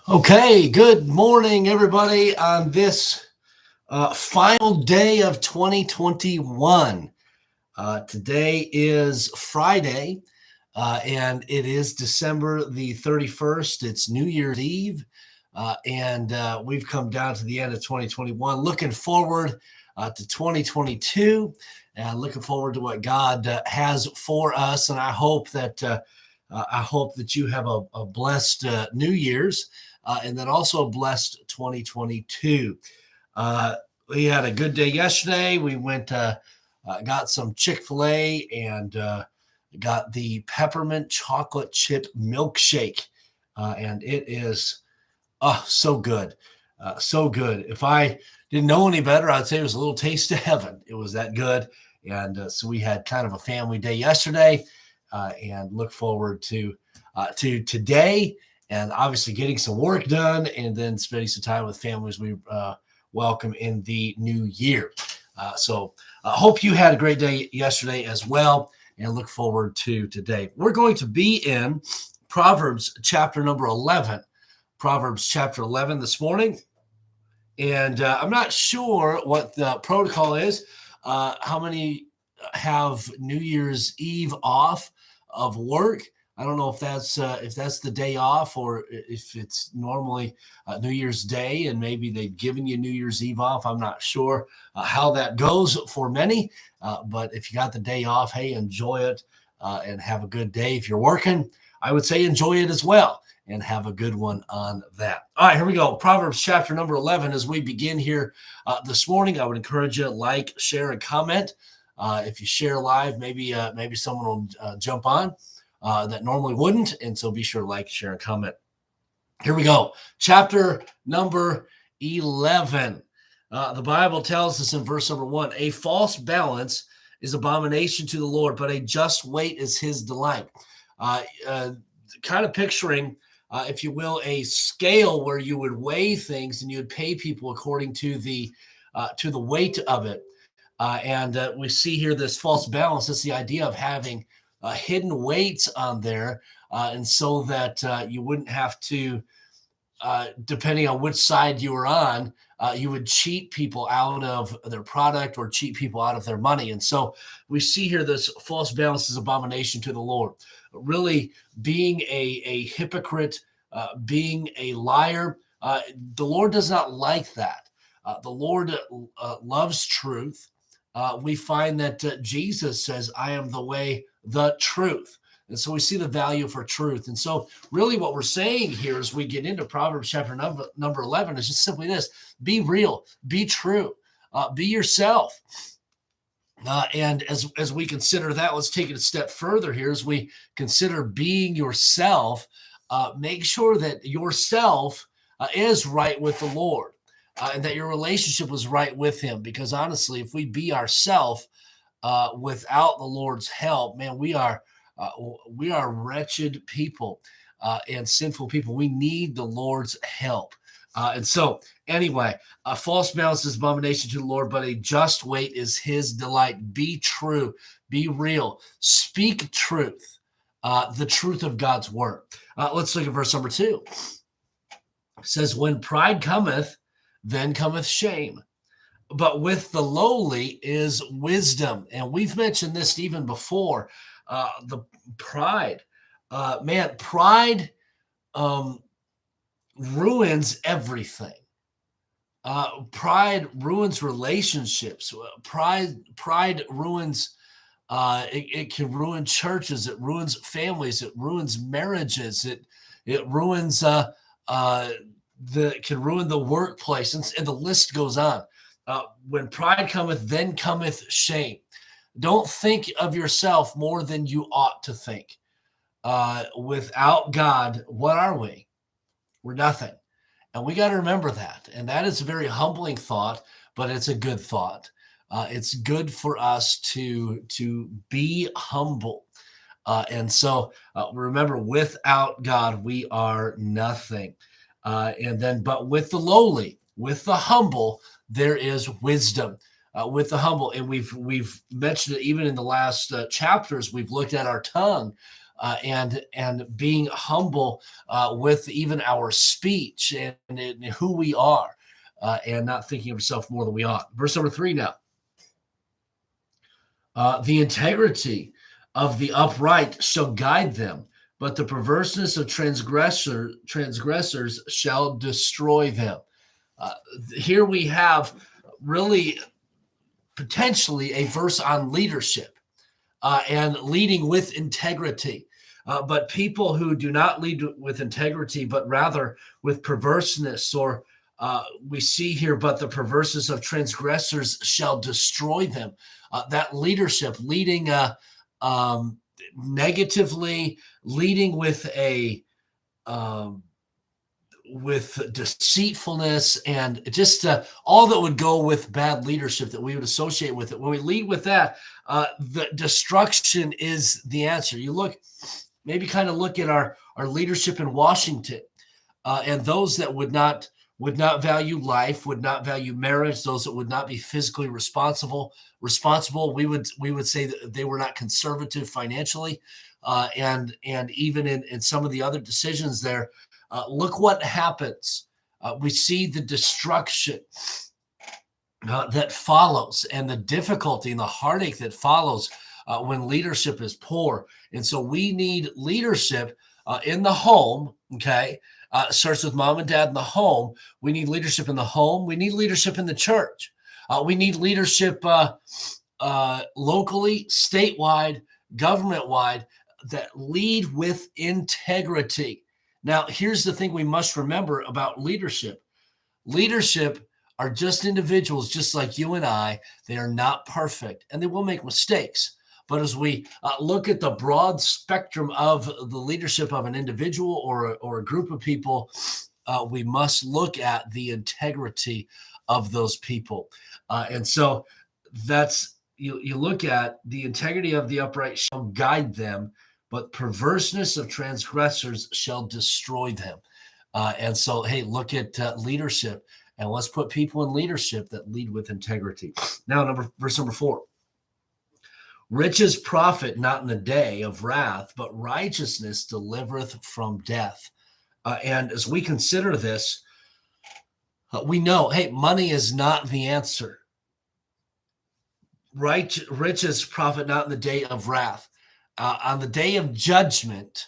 Okay, good morning, everybody, on this final day of 2021. Today is Friday, and it is December the 31st. It's New Year's Eve, and we've come down to the end of 2021. Looking forward to 2022, and looking forward to what God has for us. And I hope that you have a blessed New Year's and then also a blessed 2022. Uh, we had a good day yesterday. We went, got some Chick-fil-A and got the peppermint chocolate chip milkshake. And it is so good. So good. If I didn't know any better, I'd say it was a little taste of heaven. It was that good. And so we had kind of a family day yesterday and look forward to today and obviously getting some work done and then spending some time with families we welcome in the new year. So I hope you had a great day yesterday as well and look forward to today. We're going to be in Proverbs chapter number 11. Proverbs chapter 11 this morning. And I'm not sure what the protocol is. How many have New Year's Eve off of work? I don't know if that's the day off or if it's normally New Year's Day and maybe they've given you New Year's Eve off. I'm not sure how that goes for many, but if you got the day off, hey, enjoy it and have a good day. If you're working, I would say enjoy it as well and have a good one on that. All right, here we go. Proverbs chapter number 11. As we begin here this morning, I would encourage you to like, share, and comment. If you share live, maybe someone will jump on that normally wouldn't. And so be sure to like, share, and comment. Here we go. Chapter number 11. The Bible tells us in verse number 1, a false balance is abomination to the Lord, but a just weight is his delight. Kind of picturing, if you will, a scale where you would weigh things and you would pay people according to the weight of it. And we see here this false balance. It's the idea of having hidden weights on there, and so that you wouldn't have to, depending on which side you were on, you would cheat people out of their product or cheat people out of their money. And so we see here this false balance is abomination to the Lord. Really being a hypocrite, being a liar, the Lord does not like that. The Lord loves truth. We find that Jesus says, I am the way, the truth. And so we see the value for truth. And so really what we're saying here as we get into Proverbs chapter number 11 is just simply this: be real, be true, be yourself. And as we consider that, let's take it a step further here. As we consider being yourself, make sure that yourself is right with the Lord. And that your relationship was right with him. Because honestly, if we be ourselves without the Lord's help, man, we are wretched people and sinful people. We need the Lord's help. And so anyway, a false balance is abomination to the Lord, but a just weight is his delight. Be true, be real, speak truth, the truth of God's word. Let's look at verse number 2. It says, when pride cometh, then cometh shame, but with the lowly is wisdom. And we've mentioned this even before. The pride, pride ruins everything. Pride ruins relationships. Pride ruins. It can ruin churches. It ruins families. It ruins marriages. It ruins. Can ruin the workplace, and the list goes on. When pride cometh, then cometh shame. Don't think of yourself more than you ought to think. Without God, what are we? We're nothing. And we got to remember that. And that is a very humbling thought, but it's a good thought. It's good for us to be humble. And so remember, without God, we are nothing. But with the lowly, with the humble, there is wisdom. With the humble, and we've mentioned it even in the last chapters. We've looked at our tongue and being humble with even our speech and who we are, and not thinking of ourselves more than we ought. Verse number 3 now. The integrity of the upright shall guide them, but the perverseness of transgressors shall destroy them. Uh, Here we have really potentially a verse on leadership and leading with integrity. But people who do not lead with integrity, but rather with perverseness, or we see here, but the perverseness of transgressors shall destroy them. That leadership, leading negatively, leading with deceitfulness, and just all that would go with bad leadership that we would associate with it. When we lead with that, the destruction is the answer. You maybe kind of look at our leadership in Washington, and those that would not value life, would not value marriage, those that would not be physically responsible. We would say that they were not conservative financially, and even in some of the other decisions there. Look what happens. We see the destruction that follows, and the difficulty and the heartache that follows when leadership is poor. And so we need leadership in the home. Okay. Starts with mom and dad in the home. We need leadership in the home. We need leadership in the church. We need leadership locally, statewide, government-wide, that lead with integrity. Now, here's the thing we must remember about leadership. Leadership are just individuals, just like you and I. They are not perfect, and they will make mistakes. But as we look at the broad spectrum of the leadership of an individual or a group of people, we must look at the integrity of those people. And so that's, you look at the integrity of the upright shall guide them, but perverseness of transgressors shall destroy them. And so, hey, look at leadership, and let's put people in leadership that lead with integrity. Now, verse number 4. Riches profit not in the day of wrath, but righteousness delivereth from death. And as we consider this, we know, hey, money is not the answer. Riches profit not in the day of wrath. On the day of judgment,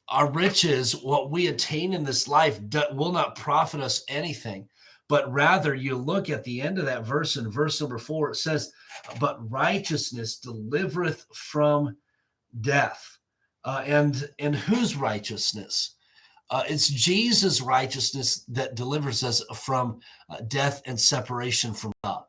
our riches, what we attain in this life, will not profit us anything. But rather, you look at the end of that verse, in verse number 4, it says, but righteousness delivereth from death. And whose righteousness? It's Jesus' righteousness that delivers us from death and separation from God.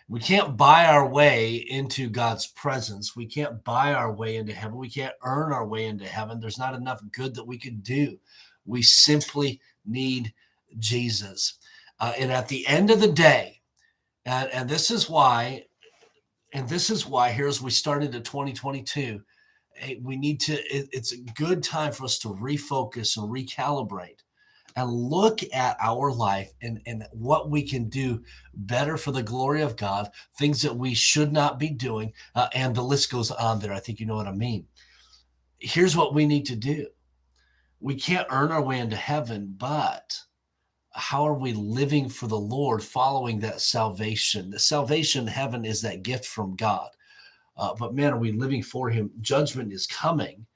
We can't buy our way into God's presence. We can't buy our way into heaven. We can't earn our way into heaven. There's not enough good that we could do. We simply need Jesus. And at the end of the day, and this is why, here as we started in 2022, we need to, it's a good time for us to refocus and recalibrate and look at our life and what we can do better for the glory of God, things that we should not be doing, and the list goes on there. I think you know what I mean. Here's what we need to do. We can't earn our way into heaven, but how are we living for the Lord, following that salvation? The salvation, heaven, is that gift from God. But man, are we living for him? Judgment is coming.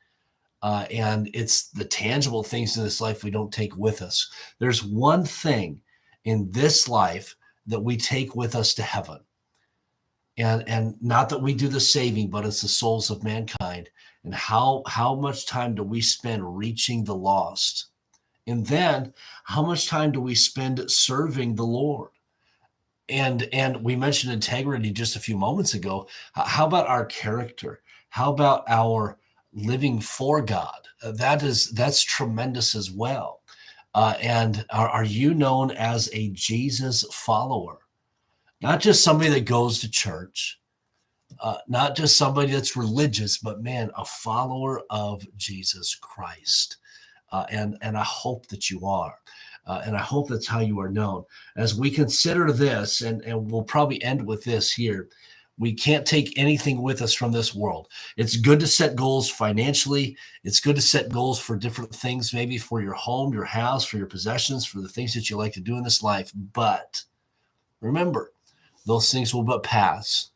And it's the tangible things in this life we don't take with us. There's one thing in this life that we take with us to heaven. And not that we do the saving, but it's the souls of mankind. And how much time do we spend reaching the lost? And then how much time do we spend serving the Lord? And we mentioned integrity just a few moments ago. How about our character? How about our living for God? That's tremendous as well. And are you known as a Jesus follower? Not just somebody that goes to church, not just somebody that's religious, but man, a follower of Jesus Christ. And I hope that you are. And I hope that's how you are known. As we consider this, and we'll probably end with this here, We can't take anything with us from this world. It's good to set goals financially. It's good to set goals for different things, maybe for your home, your house, for your possessions, for the things that you like to do in this life. But remember, those things will but pass.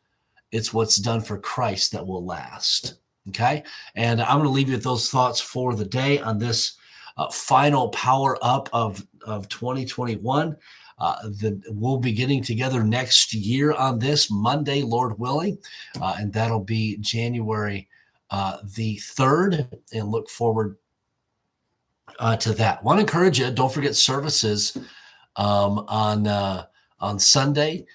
It's what's done for Christ that will last. Okay. And I'm going to leave you with those thoughts for the day on this final power up of 2021. We'll be getting together next year on this Monday, Lord willing, and that'll be January the 3rd, and look forward to that. Want to encourage you, don't forget services on Sunday.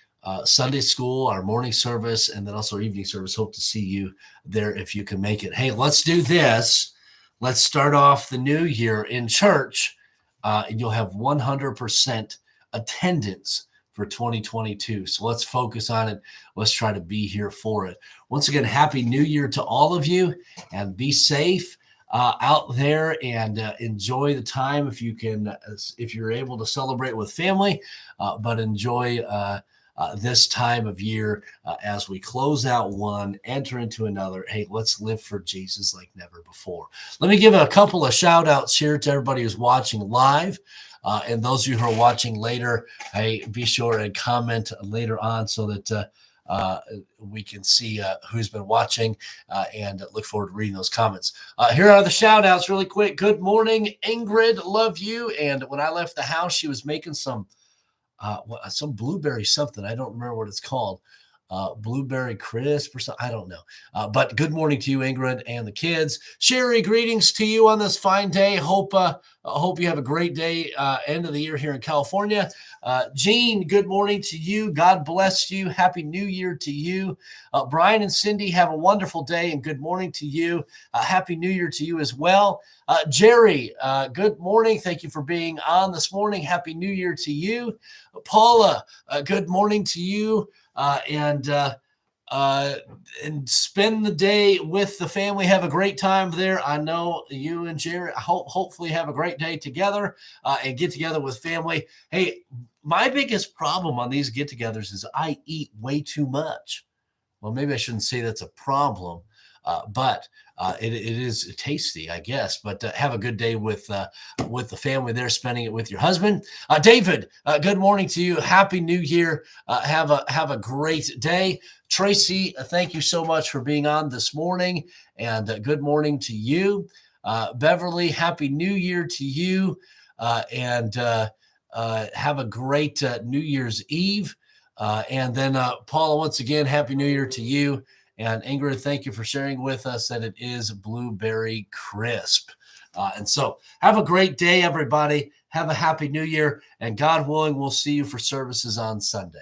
Sunday school, our morning service, and then also our evening service. Hope to see you there if you can make it. Hey, let's do this. Let's start off the new year in church, and you'll have 100% attendance for 2022. So let's focus on it. Let's try to be here for it. Once again, Happy New Year to all of you, and be safe out there, and enjoy the time if you can, if you're able to celebrate with family, but enjoy this time of year as we close out one, enter into another. Hey, let's live for Jesus like never before. Let me give a couple of shout outs here to everybody who's watching live. And those of you who are watching later, hey, be sure and comment later on so that we can see who's been watching, and look forward to reading those comments. Here are the shout outs really quick. Good morning, Ingrid. Love you. And when I left the house, she was making some blueberry something. I don't remember what it's called. Blueberry crisp or something. I don't know. But good morning to you, Ingrid, and the kids. Sherry, greetings to you on this fine day. Hope you have a great day. End of the year here in California. Jean, good morning to you. God bless you. Happy New Year to you. Brian and Cindy, have a wonderful day, and good morning to you. Happy New Year to you as well. Jerry, good morning. Thank you for being on this morning. Happy New Year to you. Paula, good morning to you. And spend the day with the family. Have a great time there. I know you and Jerry hopefully have a great day together, and get together with family. Hey, my biggest problem on these get-togethers is I eat way too much. Well, maybe I shouldn't say that's a problem, but it is tasty, I guess. But have a good day with the family there, spending it with your husband. David, good morning to you. Happy New Year. Have a great day. Tracy, thank you so much for being on this morning, and good morning to you. Beverly, Happy New Year to you, and have a great New Year's Eve. And then Paula, once again, Happy New Year to you. And Ingrid, thank you for sharing with us that it is blueberry crisp. And so have a great day, everybody. Have a happy New Year. And God willing, we'll see you for services on Sunday.